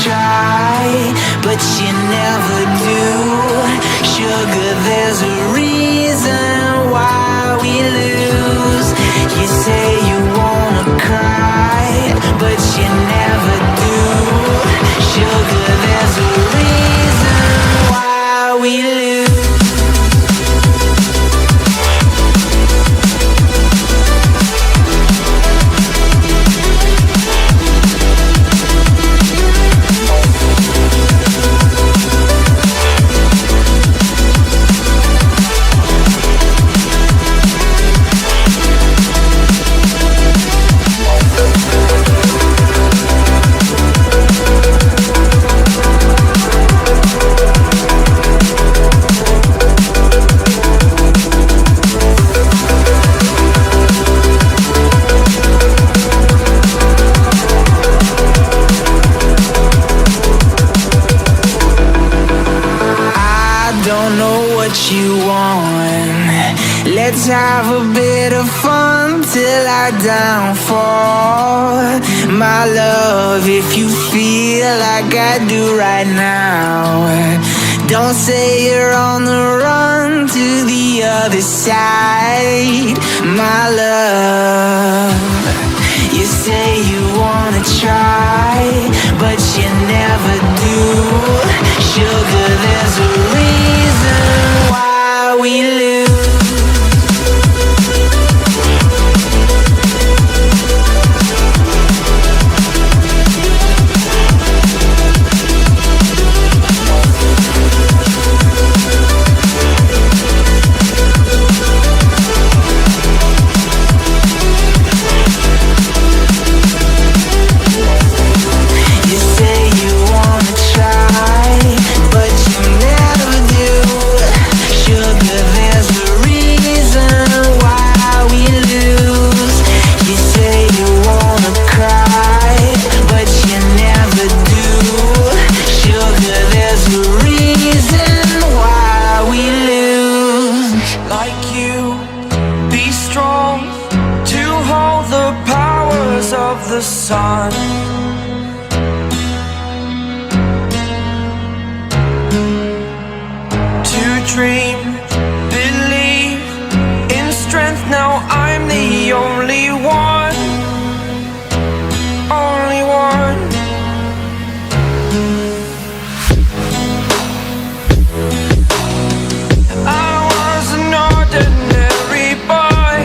try, but you never do. Sugar, there's a reason why we lose. You say you wanna cry, but you never do. Sugar, there's a reason why we lose. You want. Let's have a bit of fun till I downfall. My love, if you feel like I do right now, don't say you're on the run to the other side. My love, you say you wanna try, but you never do. Sugar, there's a reason why we lose. The sun, to dream, believe in strength. Now I'm the only one, only one. I was an ordinary boy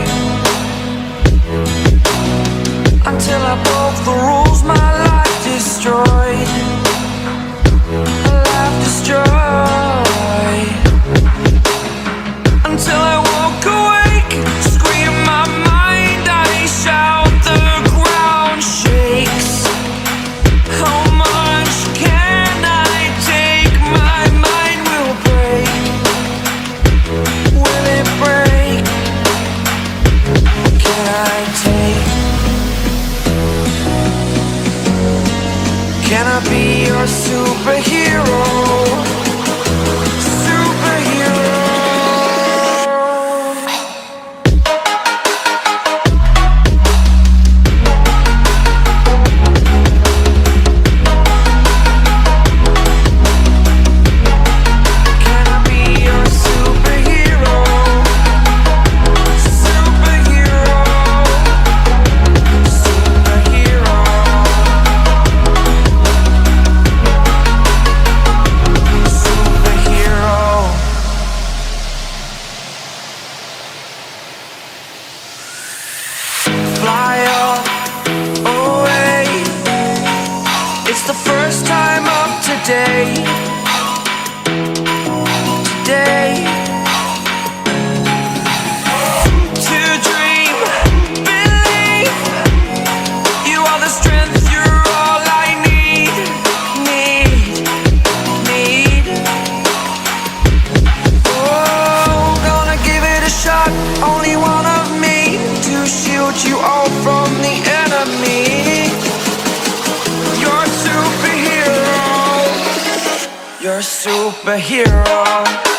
until I broke the rules, my life destroyed. Life destroyed. Until I woke awake, scream my mind, I shout, the ground shakes. How much can I take? My mind will break. Will it break? Can I take? Can I be your superhero? Superhero. Can I be your superhero? Superhero. Superhero. Fly up away. It's the first time of today. Today. To dream, believe. You are the strength, you're all I need. Need. Oh, gonna give it a shot. Only one of me to shield you all from the enemy. You're a superhero. You're a superhero.